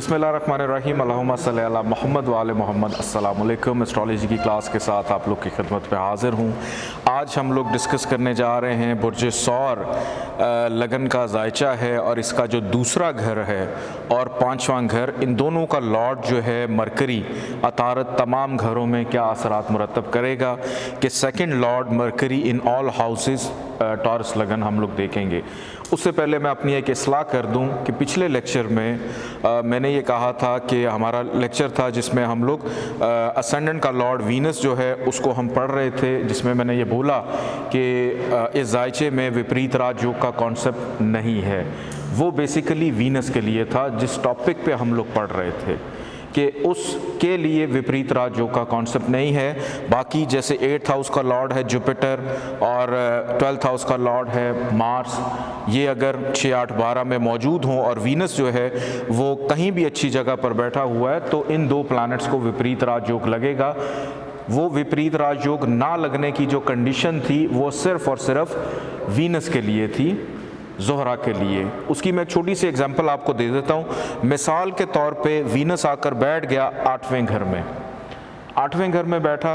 बिस्मिल्लाहिर्रहमानिर्रहीम अल्लाहुम्मा सल्ली अला मोहम्मद व आले मोहम्मद। अस्सलाम वालेकुम। एस्ट्रोलॉजी की क्लास के साथ आप लोग की खिदमत पे हाज़िर हूँ। आज हम लोग डिस्कस करने जा रहे हैं बुर्ज सौर लगन का जायचा है और इसका जो दूसरा घर है और पांचवां घर, इन दोनों का लॉर्ड जो है मरकरी अतारत तमाम घरों में क्या असरात मुरतब करेगा कि second Lord mercury in all houses taurus लगन हम लोग देखेंगे। उससे पहले मैं अपनी एक इस्लाह कर दूं कि पिछले लेक्चर में मैंने ये कहा था कि हमारा लेक्चर था जिसमें हम लोग असेंडेंट का लॉर्ड वीनस जो है उसको हम पढ़ रहे थे, जिसमें मैंने ये बोला कि इस जायचे में विपरीत राजयोग का कॉन्सेप्ट नहीं है। वो बेसिकली वीनस के लिए था जिस टॉपिक पे हम लोग पढ़ रहे थे कि उसके लिए विपरीत राजयोग का कॉन्सेप्ट नहीं है। बाकी जैसे 8th हाउस का लॉर्ड है जुपिटर और 12th हाउस का लॉर्ड है मार्स, ये अगर 6, 8, 12 में मौजूद हों और वीनस जो है वो कहीं भी अच्छी जगह पर बैठा हुआ है तो इन दो प्लैनेट्स को विपरीत राजयोग लगेगा। वो विपरीत राजयोग ना लगने की जो कंडीशन थी वो सिर्फ़ और सिर्फ वीनस के लिए थी, ज़ोहरा के लिए। उसकी मैं एक छोटी सी एग्जांपल आपको दे देता हूँ। मिसाल के तौर पे वीनस आकर बैठ गया 8वें घर में, 8वें घर में बैठा।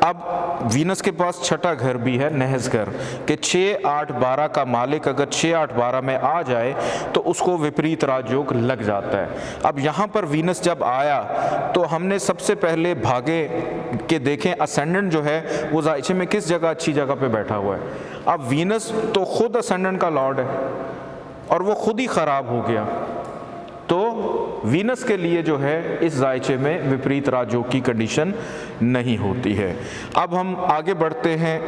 अब वीनस के पास छठा घर भी है, नहस घर के 6, 8, 12 का मालिक अगर 6, 8, 12 में आ जाए तो उसको विपरीत राजयोग लग जाता है। अब यहाँ पर वीनस जब आया तो हमने सबसे पहले भागे के देखें असेंडेंट जो है वो जायचे में किस जगह अच्छी जगह पे बैठा हुआ है। अब वीनस तो खुद असेंडेंट का लॉर्ड है और वो खुद ही ख़राब हो गया, तो वीनस के लिए जो है इस जायचे में विपरीत राजयोग की कंडीशन नहीं होती है। अब हम आगे बढ़ते हैं।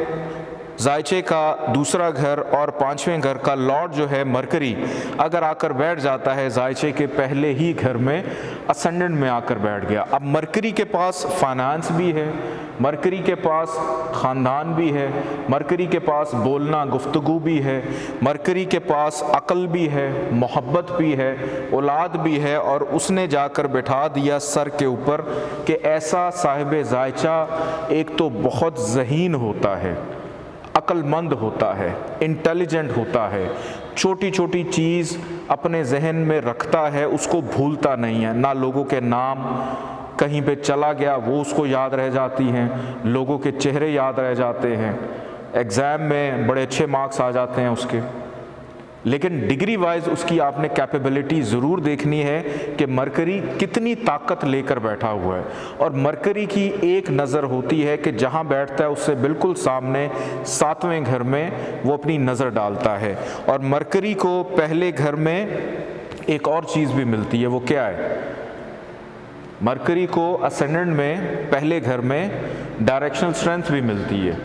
जायचे का दूसरा घर और 5वें घर का लॉर्ड जो है मरकरी अगर आकर बैठ जाता है जायचे के पहले ही घर में, असेंडेंट में आकर बैठ गया। अब मरकरी के पास फाइनेंस भी है, मरकरी के पास ख़ानदान भी है, मरकरी के पास बोलना गुफ्तगू भी है, मरकरी के पास अक्ल भी है, मोहब्बत भी है, औलाद भी है, और उसने जाकर बैठा दिया सर के ऊपर कि ऐसा साहिब जायचा एक तो बहुत ज़हीन होता है, अक्लमंद होता है, इंटेलिजेंट होता है, छोटी छोटी चीज़ अपने जहन में रखता है, उसको भूलता नहीं है। ना लोगों के नाम, कहीं पे चला गया वो उसको याद रह जाती हैं, लोगों के चेहरे याद रह जाते हैं, एग्ज़ाम में बड़े अच्छे मार्क्स आ जाते हैं उसके। लेकिन डिग्री वाइज उसकी आपने कैपेबिलिटी ज़रूर देखनी है कि मरकरी कितनी ताकत लेकर बैठा हुआ है। और मरकरी की एक नज़र होती है कि जहाँ बैठता है उससे बिल्कुल सामने 7वें घर में वो अपनी नज़र डालता है। और मरकरी को पहले घर में एक और चीज़ भी मिलती है, वो क्या है? मरकरी को असेंडेंट में पहले घर में डायरेक्शनल स्ट्रेंथ भी मिलती है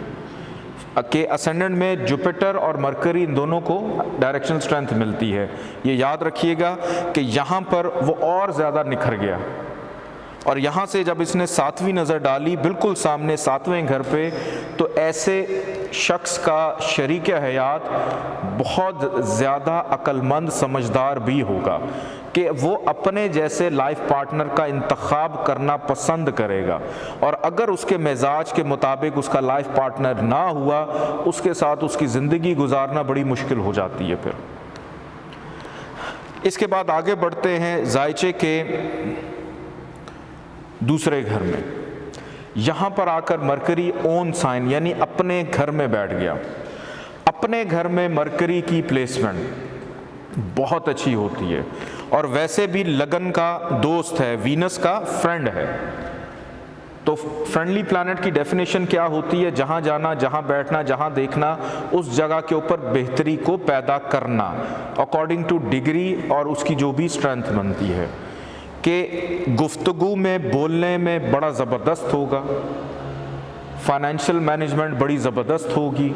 कि असेंडेंट में जुपिटर और मरकरी इन दोनों को डायरेक्शनल स्ट्रेंथ मिलती है। ये याद रखिएगा कि यहाँ पर वो और ज़्यादा निखर गया। और यहाँ से जब इसने 7वीं नज़र डाली बिल्कुल सामने 7वें घर पे, तो ऐसे शख्स का शरीक हयात बहुत ज़्यादा अक्लमंद समझदार भी होगा कि वो अपने जैसे लाइफ पार्टनर का इंतखाब करना पसंद करेगा। और अगर उसके मिजाज के मुताबिक उसका लाइफ पार्टनर ना हुआ, उसके साथ उसकी ज़िंदगी गुजारना बड़ी मुश्किल हो जाती है। फिर इसके बाद आगे बढ़ते हैं जायचे के दूसरे घर में। यहाँ पर आकर मरकरी ओन साइन यानी अपने घर में बैठ गया। अपने घर में मरकरी की प्लेसमेंट बहुत अच्छी होती है और वैसे भी लगन का दोस्त है, वीनस का फ्रेंड है। तो फ्रेंडली प्लैनेट की डेफिनेशन क्या होती है? जहाँ जाना, जहाँ बैठना, जहाँ देखना, उस जगह के ऊपर बेहतरी को पैदा करना अकॉर्डिंग टू डिग्री और उसकी जो भी स्ट्रेंथ बनती है। कि गुफ्तगू में, बोलने में बड़ा ज़बरदस्त होगा, फाइनेंशियल मैनेजमेंट बड़ी ज़बरदस्त होगी,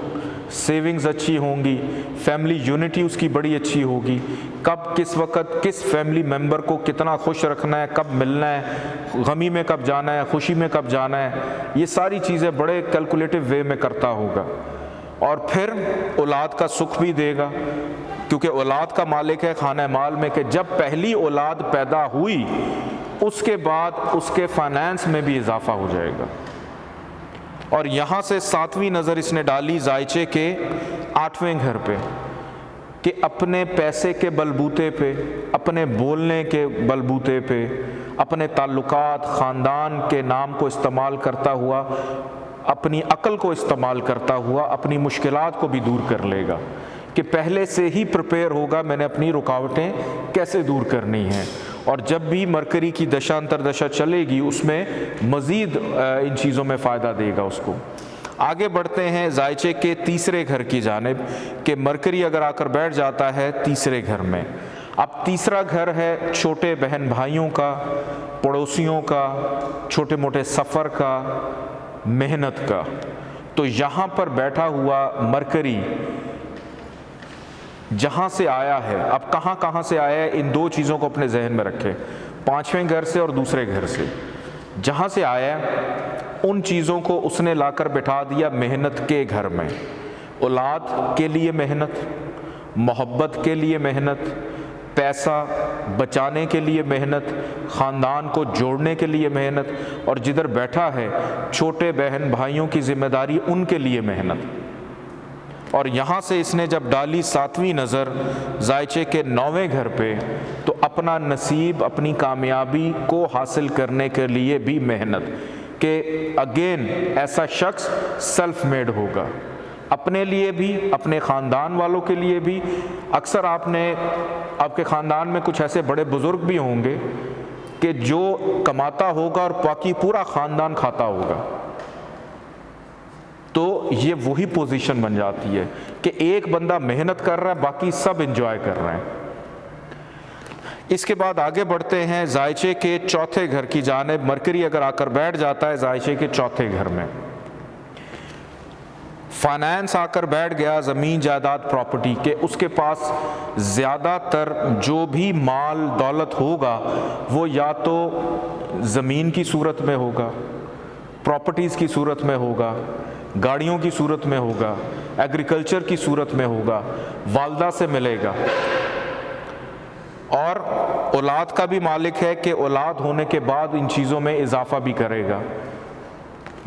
सेविंग्स अच्छी होंगी, फैमिली यूनिटी उसकी बड़ी अच्छी होगी, कब किस वक्त किस फैमिली मेंबर को कितना खुश रखना है, कब मिलना है, गमी में कब जाना है, खुशी में कब जाना है, ये सारी चीज़ें बड़े कैलकुलेटिव वे में करता होगा। और फिर औलाद का सुख भी देगा क्योंकि औलाद का मालिक है खाना माल में, कि जब पहली औलाद पैदा हुई उसके बाद उसके फाइनेंस में भी इजाफा हो जाएगा। और यहाँ से 7वीं नज़र इसने डाली जायचे के 8वें घर पे। कि अपने पैसे के बलबूते पे, अपने बोलने के बलबूते पे, अपने ताल्लुकात, ख़ानदान के नाम को इस्तेमाल करता हुआ, अपनी अक्ल को इस्तेमाल करता हुआ अपनी मुश्किलात को भी दूर कर लेगा, कि पहले से ही प्रिपेयर होगा मैंने अपनी रुकावटें कैसे दूर करनी हैं। और जब भी मरकरी की दशा अंतरदशा चलेगी उसमें मज़ीद इन चीज़ों में फ़ायदा देगा उसको। आगे बढ़ते हैं जायचे के तीसरे घर की जानिब, कि मरकरी अगर आकर बैठ जाता है तीसरे घर में। अब तीसरा घर है छोटे बहन भाइयों का, पड़ोसियों का, छोटे मोटे सफ़र का, मेहनत का। तो यहाँ पर बैठा हुआ मरकरी जहाँ से आया है, अब कहाँ से आया है, इन दो चीज़ों को अपने जहन में रखें, पाँचवें घर से और दूसरे घर से। जहाँ से आया उन चीज़ों को उसने लाकर बिठा दिया मेहनत के घर में। औलाद के लिए मेहनत, मोहब्बत के लिए मेहनत, पैसा बचाने के लिए मेहनत, ख़ानदान को जोड़ने के लिए मेहनत, और जिधर बैठा है छोटे बहन भाइयों की ज़िम्मेदारी, उनके लिए मेहनत। और यहाँ से इसने जब डाली सातवीं नज़र जायचे के 9वें घर पे, तो अपना नसीब, अपनी कामयाबी को हासिल करने के लिए भी मेहनत, कि अगेन ऐसा शख्स सेल्फ मेड होगा, अपने लिए भी, अपने ख़ानदान वालों के लिए भी। अक्सर आपके ख़ानदान में कुछ ऐसे बड़े बुज़ुर्ग भी होंगे कि जो कमाता होगा और बाकी पूरा ख़ानदान खाता होगा। तो ये वही पोजीशन बन जाती है कि एक बंदा मेहनत कर रहा है, बाकी सब एंजॉय कर रहे हैं। इसके बाद आगे बढ़ते हैं जायचे के चौथे घर की जानिब। मरकरी अगर आकर बैठ जाता है जायचे के चौथे घर में, फाइनेंस आकर बैठ गया, ज़मीन जायदाद प्रॉपर्टी के, उसके पास ज़्यादातर जो भी माल दौलत होगा वो या तो ज़मीन की सूरत में होगा, प्रॉपर्टीज़ की सूरत में होगा, गाड़ियों की सूरत में होगा, एग्रीकल्चर की सूरत में होगा, वालदा से मिलेगा। और औलाद का भी मालिक है कि औलाद होने के बाद इन चीज़ों में इजाफा भी करेगा।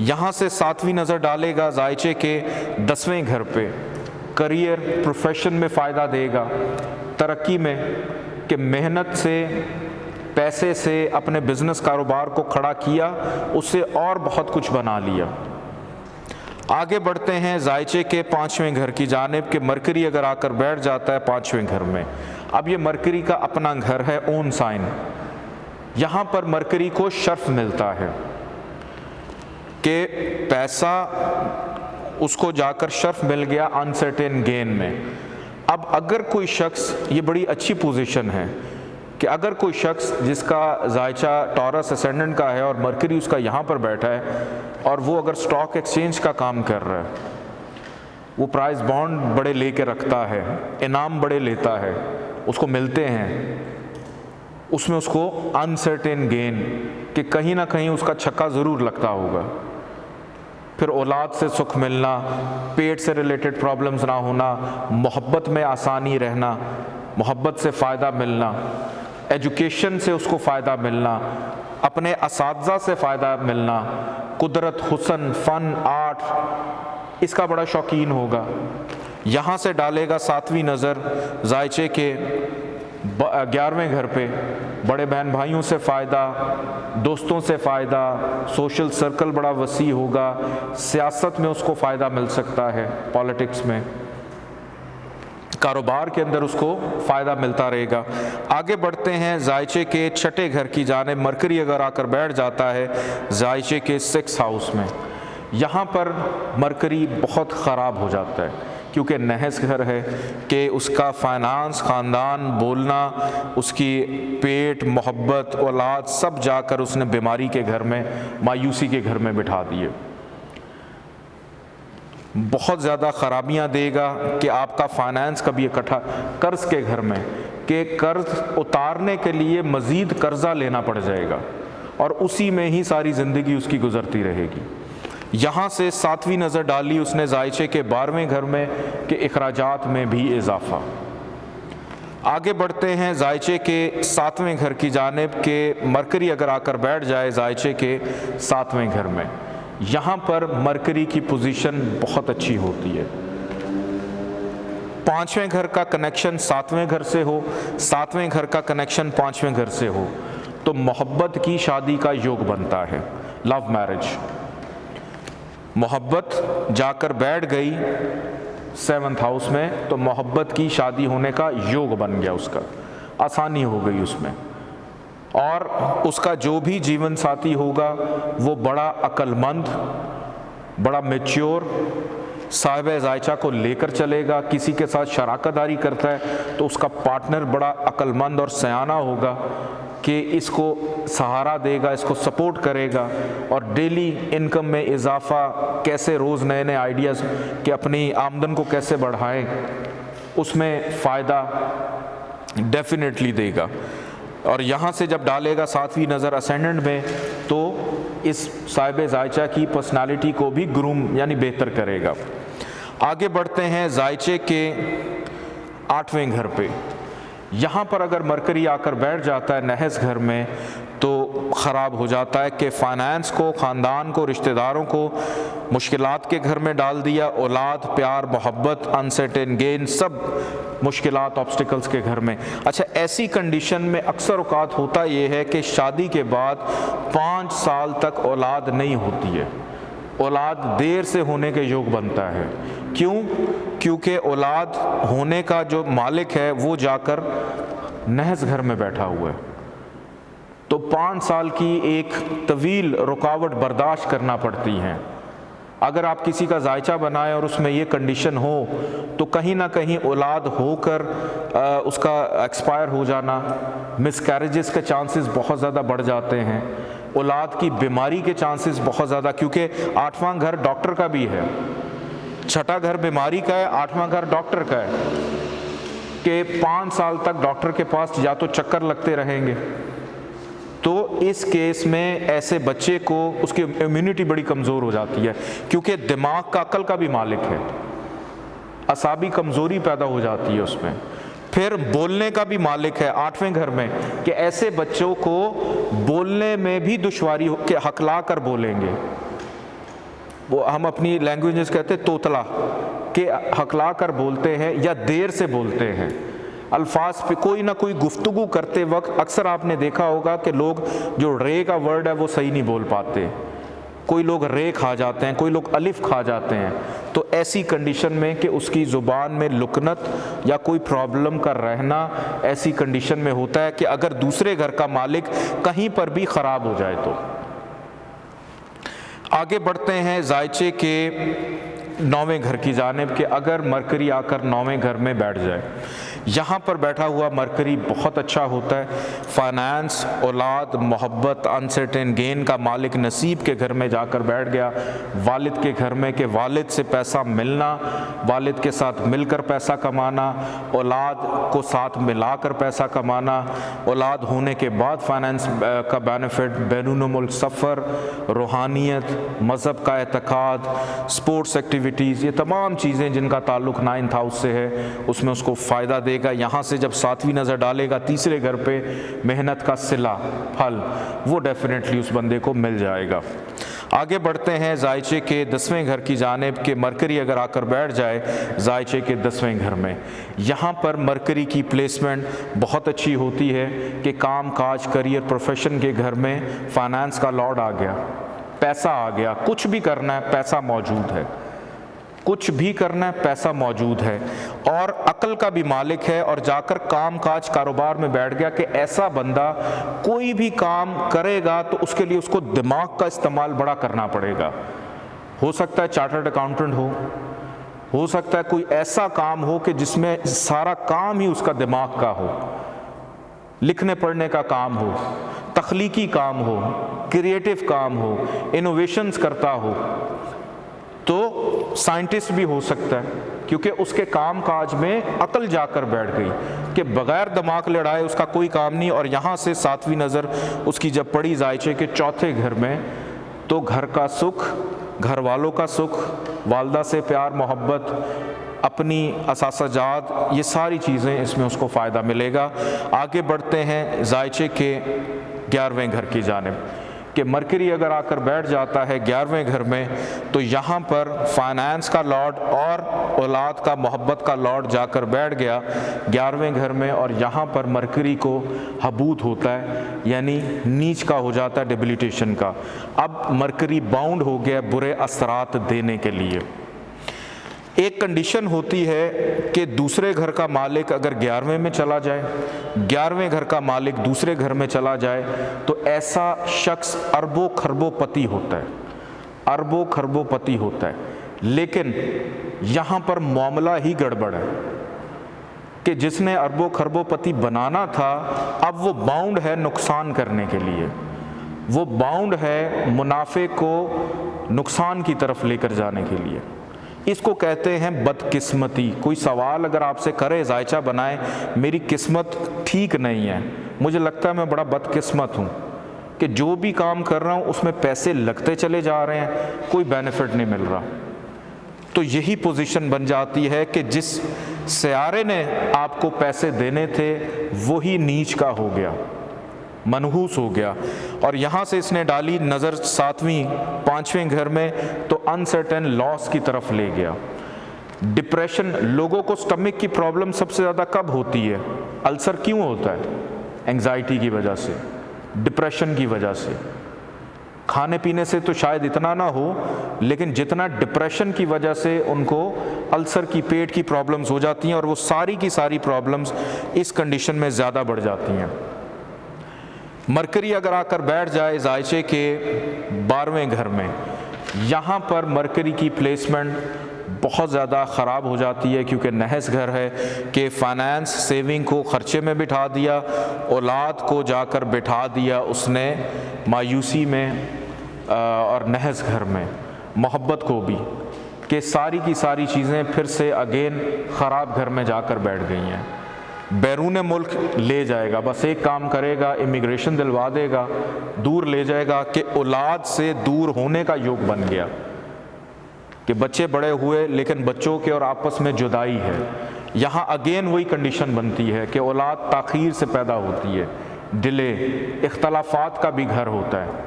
यहाँ से सातवीं नज़र डालेगा जायचे के 10वें घर पे, करियर प्रोफेशन में फ़ायदा देगा, तरक्की में, कि मेहनत से, पैसे से अपने बिज़नेस कारोबार को खड़ा किया, उससे और बहुत कुछ बना लिया। आगे बढ़ते हैं जायचे के 5वें घर की जानिब, कि मरकरी अगर आकर बैठ जाता है 5वें घर में। अब ये मरकरी का अपना घर है, ओन साइन। यहाँ पर मरकरी को शर्फ मिलता है कि पैसा उसको जाकर शर्फ मिल गया अनसर्टेन गेन में। अब अगर कोई शख्स, ये बड़ी अच्छी पोजीशन है कि अगर कोई शख्स जिसका जायचा टॉरस असेंडेंट का है और मरकरी उसका यहाँ पर बैठा है, और वो अगर स्टॉक एक्सचेंज का काम कर रहा है, वो प्राइस बॉन्ड बड़े लेके रखता है, इनाम बड़े लेता है, उसको मिलते हैं, उसमें उसको अनसर्टेन गेन, कि कहीं ना कहीं उसका छक्का ज़रूर लगता होगा। फिर औलाद से सुख मिलना, पेट से रिलेटेड प्रॉब्लम्स ना होना, मोहब्बत में आसानी रहना, मोहब्बत से फ़ायदा मिलना, एजुकेशन से उसको फ़ायदा मिलना, अपने असातिज़ा से फ़ायदा मिलना, कुदरत, हुस्न, फ़न, आर्ट, इसका बड़ा शौकीन होगा। यहाँ से डालेगा सातवीं नज़र जायचे के 11वें घर पे, बड़े बहन भाइयों से फ़ायदा, दोस्तों से फ़ायदा, सोशल सर्कल बड़ा वसी होगा, सियासत में उसको फ़ायदा मिल सकता है, पॉलिटिक्स में, कारोबार के अंदर उसको फ़ायदा मिलता रहेगा। आगे बढ़ते हैं जायचे के 6ठे घर की जानिब। मरकरी अगर आकर बैठ जाता है जायचे के 6th हाउस में, यहाँ पर मरकरी बहुत ख़राब हो जाता है, क्योंकि नहस घर है कि उसका फाइनेंस, ख़ानदान, बोलना, उसकी पेट, मोहब्बत, औलाद सब जाकर उसने बीमारी के घर में, मायूसी के घर में बिठा दिए। बहुत ज़्यादा ख़राबियाँ देगा कि आपका फाइनेंस कभी इकट्ठा, कर्ज़ के घर में, कि कर्ज़ उतारने के लिए मज़ीद कर्ज़ा लेना पड़ जाएगा और उसी में ही सारी ज़िंदगी उसकी गुज़रती रहेगी। यहाँ से सातवीं नज़र डाली उसने जायचे के 12वें घर में कि अखराजात में भी इजाफ़ा। आगे बढ़ते हैं जायचे के 7वें घर की जानिब के मरकरी अगर आकर बैठ जाए जायचे के 7वें घर में, यहाँ पर मरकरी की पोजीशन बहुत अच्छी होती है। पाँचवें घर का कनेक्शन सातवें घर से हो, सातवें घर का कनेक्शन पाँचवें घर से हो, तो मोहब्बत की शादी का योग बनता है, लव मैरिज। मोहब्बत जाकर बैठ गई 7th हाउस में, तो मोहब्बत की शादी होने का योग बन गया, उसका आसानी हो गई उसमें। और उसका जो भी जीवन साथी होगा वो बड़ा अक्लमंद, बड़ा मैच्योर, साहिब जायचा को लेकर चलेगा। किसी के साथ शराकतदारी करता है तो उसका पार्टनर बड़ा अक्लमंद और सयाना होगा कि इसको सहारा देगा, इसको सपोर्ट करेगा, और डेली इनकम में इजाफा, कैसे रोज़ नए नए आइडियाज़ कि अपनी आमदन को कैसे बढ़ाएं, उसमें फ़ायदा डेफिनेटली देगा। और यहाँ से जब डालेगा 7वीं नज़र असेंडेंट में, तो इस साहिब जायचा की पर्सनालिटी को भी ग्रूम यानी बेहतर करेगा। आगे बढ़ते हैं जायचे के 8वें घर पे। यहाँ पर अगर मरकरी आकर बैठ जाता है नहस घर में तो ख़राब हो जाता है कि फ़ाइनेंस को, ख़ानदान को, रिश्तेदारों को मुश्किलात के घर में डाल दिया। औलाद, प्यार, मोहब्बत, अनसर्टेन गेन, सब मुश्किलात, ऑब्स्टिकल्स के घर में। अच्छा, ऐसी कंडीशन में अक्सर औक़ात होता ये है कि शादी के बाद 5 साल तक औलाद नहीं होती है, औलाद देर से होने के योग बनता है। क्यों? क्योंकि औलाद होने का जो मालिक है वो जाकर नहस घर में बैठा हुआ है, तो 5 साल की एक तवील रुकावट बर्दाश्त करना पड़ती हैं। अगर आप किसी का जायचा बनाएं और उसमें ये कंडीशन हो तो कहीं ना कहीं औलाद होकर उसका एक्सपायर हो जाना, मिसकैरेजेस के चांसेस बहुत ज़्यादा बढ़ जाते हैं, औलाद की बीमारी के चांसेस बहुत ज़्यादा, क्योंकि 8वां घर डॉक्टर का भी है, 6ठा घर बीमारी का है, 8वां घर डॉक्टर का है, कि 5 साल तक डॉक्टर के पास या तो चक्कर लगते रहेंगे। तो इस केस में ऐसे बच्चे को उसकी इम्यूनिटी बड़ी कमज़ोर हो जाती है, क्योंकि दिमाग का, अक्ल का भी मालिक है, असाबी कमज़ोरी पैदा हो जाती है उसमें। फिर बोलने का भी मालिक है 8वें घर में, कि ऐसे बच्चों को बोलने में भी दुश्वारी हो, कि हकला कर बोलेंगे, वो हम अपनी लैंग्वेजेस कहते हैं तोतला, कि हकला कर बोलते हैं या देर से बोलते हैं। अल्फाज पे कोई ना कोई गुफ्तगू करते वक्त अक्सर आपने देखा होगा कि लोग जो रे का वर्ड है वो सही नहीं बोल पाते, कोई लोग रे खा जाते हैं, कोई लोग अलिफ खा जाते हैं। तो ऐसी कंडीशन में कि उसकी ज़ुबान में लुकनत या कोई प्रॉब्लम का रहना ऐसी कंडीशन में होता है कि अगर दूसरे घर का मालिक कहीं पर भी ख़राब हो जाए तो। आगे बढ़ते हैं जायचे के 9वें घर की जानिब, कि अगर मरकरी आकर 9वें घर में बैठ जाए, यहाँ पर बैठा हुआ मरकरी बहुत अच्छा होता है। फाइनेंस, औलाद, मोहब्बत, अनसर्टेन गेन का मालिक नसीब के घर में जाकर बैठ गया, वालिद के घर में, कि वालिद से पैसा मिलना, वालिद के साथ मिलकर पैसा कमाना, औलाद को साथ मिलाकर पैसा कमाना, औलाद होने के बाद फाइनेंस का बेनिफिट, बैरून मुल्क सफ़र, रूहानियत, मज़हब का एतक़ाद, स्पोर्ट्स एक्टिविटीज़, ये तमाम चीज़ें जिनका ताल्लुक़ 9th हाउस से है उसमें उसको फ़ायदा देगा। यहाँ से जब 7वीं नज़र डालेगा तीसरे घर पे, मेहनत का सिला, फल, वो डेफिनेटली उस बंदे को मिल जाएगा। आगे बढ़ते हैं जायचे के 10वें घर की जानिब, के मरकरी अगर आकर बैठ जाए जायचे के 10वें घर में, यहाँ पर मरकरी की प्लेसमेंट बहुत अच्छी होती है कि काम काज, करियर, प्रोफेशन के घर में फाइनेंस का लॉर्ड आ गया, पैसा आ गया, कुछ भी करना है पैसा मौजूद है, कुछ भी करना है पैसा मौजूद है, और अक्ल का भी मालिक है, और जाकर काम काज कारोबार में बैठ गया कि ऐसा बंदा कोई भी काम करेगा तो उसके लिए उसको दिमाग का इस्तेमाल बड़ा करना पड़ेगा। हो सकता है चार्टर्ड अकाउंटेंट हो सकता है कोई ऐसा काम हो कि जिसमें सारा काम ही उसका दिमाग का हो, लिखने पढ़ने का काम हो, तख्लीकी काम हो, क्रिएटिव काम हो, इनोवेशंस करता हो, तो साइंटिस्ट भी हो सकता है, क्योंकि उसके काम काज में अकल जाकर बैठ गई कि बग़ैर दिमाग लड़ाए उसका कोई काम नहीं। और यहाँ से 7वीं नज़र उसकी जब पड़ी जायचे के 4थे घर में, तो घर का सुख, घर वालों का सुख, वालदा से प्यार मोहब्बत, अपनी असासाजात, ये सारी चीज़ें इसमें उसको फ़ायदा मिलेगा। आगे बढ़ते हैं जायचे के 11वें घर की जानिब। कि मरकरी अगर आकर बैठ जाता है 11वें घर में तो यहाँ पर फाइनेंस का लॉर्ड और औलाद का मोहब्बत का लॉर्ड जाकर बैठ गया 11वें घर में, और यहाँ पर मरकरी को हबूत होता है, यानी नीच का हो जाता है, डिबिलिटेशन का। अब मरकरी बाउंड हो गया बुरे असरात देने के लिए। एक कंडीशन होती है कि दूसरे घर का मालिक अगर 11वें में चला जाए, 11वें घर का मालिक दूसरे घर में चला जाए, तो ऐसा शख्स अरबों खरबों पति होता है, अरबों खरबों पति होता है। लेकिन यहाँ पर मामला ही गड़बड़ है कि जिसने अरबों खरबों पति बनाना था, अब वो बाउंड है नुकसान करने के लिए, वो बाउंड है मुनाफे को नुकसान की तरफ लेकर जाने के लिए। इसको कहते हैं बदकिस्मती। कोई सवाल अगर आपसे करे, जायचा बनाए, मेरी किस्मत ठीक नहीं है, मुझे लगता है मैं बड़ा बदकिस्मत हूँ कि जो भी काम कर रहा हूँ उसमें पैसे लगते चले जा रहे हैं, कोई बेनिफिट नहीं मिल रहा, तो यही पोजीशन बन जाती है कि जिस सियारे ने आपको पैसे देने थे वही नीच का हो गया, मनहूस हो गया। और यहाँ से इसने डाली नज़र 7वीं 5वें घर में, तो अनसर्टेन लॉस की तरफ ले गया। डिप्रेशन, लोगों को स्टमक की प्रॉब्लम सबसे ज़्यादा कब होती है? अल्सर क्यों होता है? एंग्जाइटी की वजह से, डिप्रेशन की वजह से। खाने पीने से तो शायद इतना ना हो, लेकिन जितना डिप्रेशन की वजह से उनको अल्सर की, पेट की प्रॉब्लम्स हो जाती हैं, और वो सारी की सारी प्रॉब्लम्स इस कंडीशन में ज़्यादा बढ़ जाती हैं। मरकरी अगर आकर बैठ जाए जायचे के 12वें घर में, यहाँ पर मरकरी की प्लेसमेंट बहुत ज़्यादा ख़राब हो जाती है, क्योंकि नहस घर है कि फाइनेंस सेविंग को ख़र्चे में बिठा दिया, औलाद को जाकर बिठा दिया उसने मायूसी में, और नहस घर में मोहब्बत को भी, कि सारी की सारी चीज़ें फिर से अगेन ख़राब घर में जाकर बैठ गई हैं। बैरून मुल्क ले जाएगा, बस एक काम करेगा, इमिग्रेशन दिलवा देगा, दूर ले जाएगा, कि औलाद से दूर होने का योग बन गया, कि बच्चे बड़े हुए लेकिन बच्चों के और आपस में जुदाई है। यहाँ अगेन वही कंडीशन बनती है कि औलाद ताख़ीर से पैदा होती है, डिले, इख्तलाफात का भी घर होता है,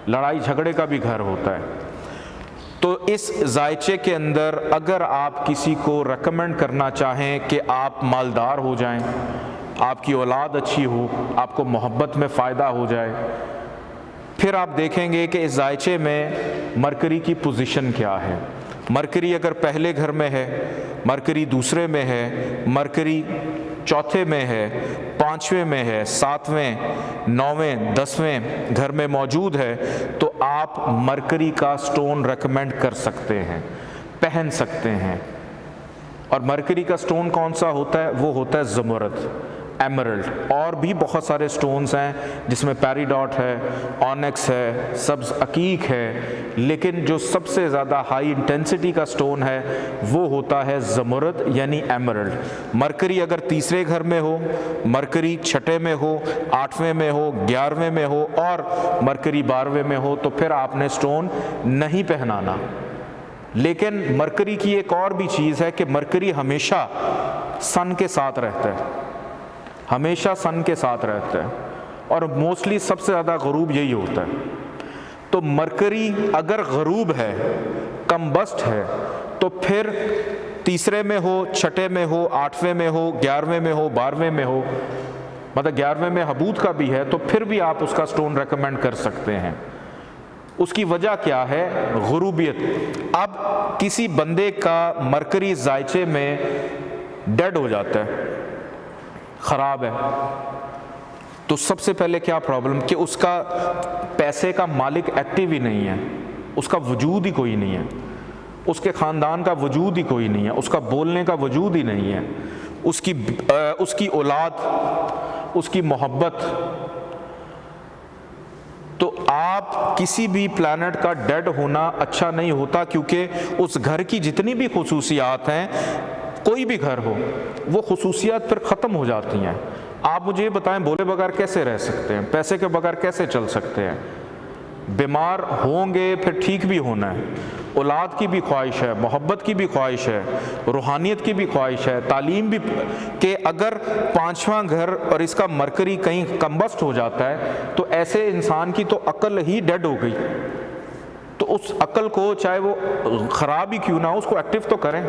लड़ाई झगड़े का भी घर होता है। तो इस जायचे के अंदर अगर आप किसी को रेकमेंड करना चाहें कि आप मालदार हो जाएं, आपकी औलाद अच्छी हो, आपको मोहब्बत में फ़ायदा हो जाए, फिर आप देखेंगे कि इस जायचे में मरकरी की पोजीशन क्या है। मरकरी अगर पहले घर में है, मरकरी दूसरे में है, मरकरी चौथे में है, 5वें में है, 7वें, 9वें, 10वें घर में मौजूद है, तो आप मरकरी का स्टोन रेकमेंड कर सकते हैं, पहन सकते हैं। और मरकरी का स्टोन कौन सा होता है? वो होता है ज़मरद, एमरल्ड। और भी बहुत सारे स्टोन्स हैं जिसमें पेरिडॉट है, ऑनिक्स है, सब्ज़ अकीक है, लेकिन जो सबसे ज़्यादा हाई इंटेंसिटी का स्टोन है वो होता है ज़मरद यानी एमरल्ड। मरकरी अगर तीसरे घर में हो, मरकरी छठे में हो, 8वें में हो, 11वें में हो और मरकरी 12वें में हो, तो फिर आपने स्टोन नहीं पहनाना। लेकिन मरकरी की एक और भी चीज़ है कि मरकरी हमेशा सन के साथ रहता है, हमेशा सन के साथ रहता है, और मोस्टली सबसे ज़्यादा गरूब यही होता है। तो मरकरी अगर गरूब है, कम्बस्ट है, तो फिर तीसरे में हो, छठे में हो, 8वें में हो, 11वें में हो, 12वें में हो, मतलब 11वें में हबूत का भी है, तो फिर भी आप उसका स्टोन रेकमेंड कर सकते हैं। उसकी वजह क्या है? गुरूबियत। अब किसी बंदे का मरकरी जायचे में डेड हो जाता है, ख़राब है, तो सबसे पहले क्या प्रॉब्लम कि उसका पैसे का मालिक एक्टिव ही नहीं है, उसका वजूद ही कोई नहीं है, उसके ख़ानदान का वजूद ही कोई नहीं है, उसका बोलने का वजूद ही नहीं है, उसकी औलाद, उसकी मोहब्बत। तो आप किसी भी प्लैनेट का डेड होना अच्छा नहीं होता, क्योंकि उस घर की जितनी भी खुसूसियात हैं, कोई भी घर हो, वो खुसूसियात फिर ख़त्म हो जाती हैं। आप मुझे ये बताएं, बोले बगैर कैसे रह सकते हैं? पैसे के बगैर कैसे चल सकते हैं? बीमार होंगे फिर ठीक भी होना है, औलाद की भी ख्वाहिश है, मोहब्बत की भी ख्वाहिश है, रूहानियत की भी ख्वाहिश है, तालीम भी, कि अगर पांचवा घर और इसका मरकरी कहीं कम्बस्ट हो जाता है तो ऐसे इंसान की तो अक्ल ही डेड हो गई। तो उस अक्ल को, चाहे वो ख़राब ही क्यों ना हो, उसको एक्टिव तो करें,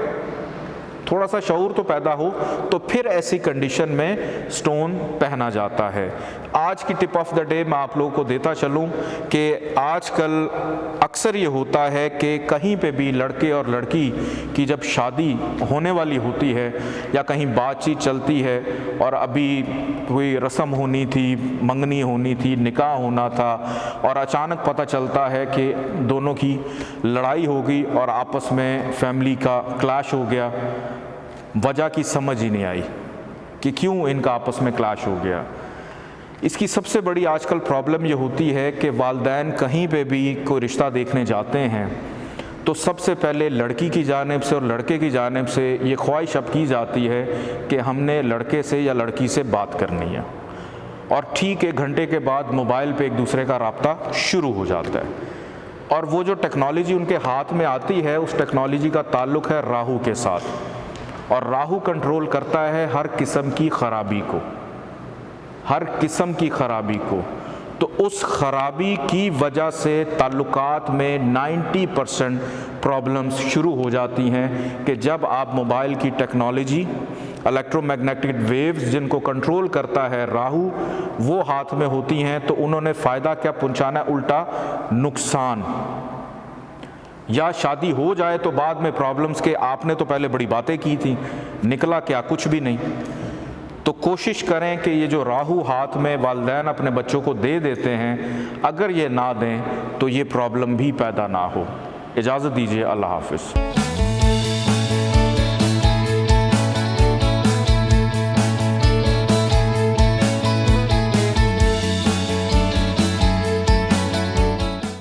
थोड़ा सा शऊर तो पैदा हो, तो फिर ऐसी कंडीशन में स्टोन पहना जाता है। आज की टिप ऑफ द डे मैं आप लोगों को देता चलूं कि आजकल अक्सर ये होता है कि कहीं पे भी लड़के और लड़की की जब शादी होने वाली होती है या कहीं बातचीत चलती है और अभी कोई रस्म होनी थी, मंगनी होनी थी, निकाह होना था, और अचानक पता चलता है कि दोनों की लड़ाई हो गई और आपस में फैमिली का क्लैश हो गया, वजह की समझ ही नहीं आई कि क्यों इनका आपस में क्लैश हो गया। इसकी सबसे बड़ी आजकल प्रॉब्लम ये होती है कि वालिदैन कहीं पे भी कोई रिश्ता देखने जाते हैं तो सबसे पहले लड़की की जानिब से और लड़के की जानिब से ये ख्वाहिश अब की जाती है कि हमने लड़के से या लड़की से बात करनी है, और ठीक 1 घंटे के बाद मोबाइल पे एक दूसरे का रब्ता शुरू हो जाता है। और वो जो टेक्नोलॉजी उनके हाथ में आती है, उस टेक्नोलॉजी का ताल्लुक़ है राहु के साथ, और राहु कंट्रोल करता है हर किस्म की ख़राबी को, हर किस्म की ख़राबी को। तो उस ख़राबी की वजह से ताल्लुकात में 90% प्रॉब्लम्स शुरू हो जाती हैं कि जब आप मोबाइल की टेक्नोलॉजी, इलेक्ट्रोमैग्नेटिक वेव्स जिनको कंट्रोल करता है राहु, वो हाथ में होती हैं, तो उन्होंने फ़ायदा क्या पहुंचाना है, उल्टा नुकसान। या शादी हो जाए तो बाद में प्रॉब्लम्स के आपने तो पहले बड़ी बातें की थी, निकला क्या, कुछ भी नहीं। तो कोशिश करें कि ये जो राहु हाथ में वालिदैन अपने बच्चों को दे देते हैं, अगर ये ना दें तो ये प्रॉब्लम भी पैदा ना हो। इजाज़त दीजिए, अल्लाह हाफ़िज़।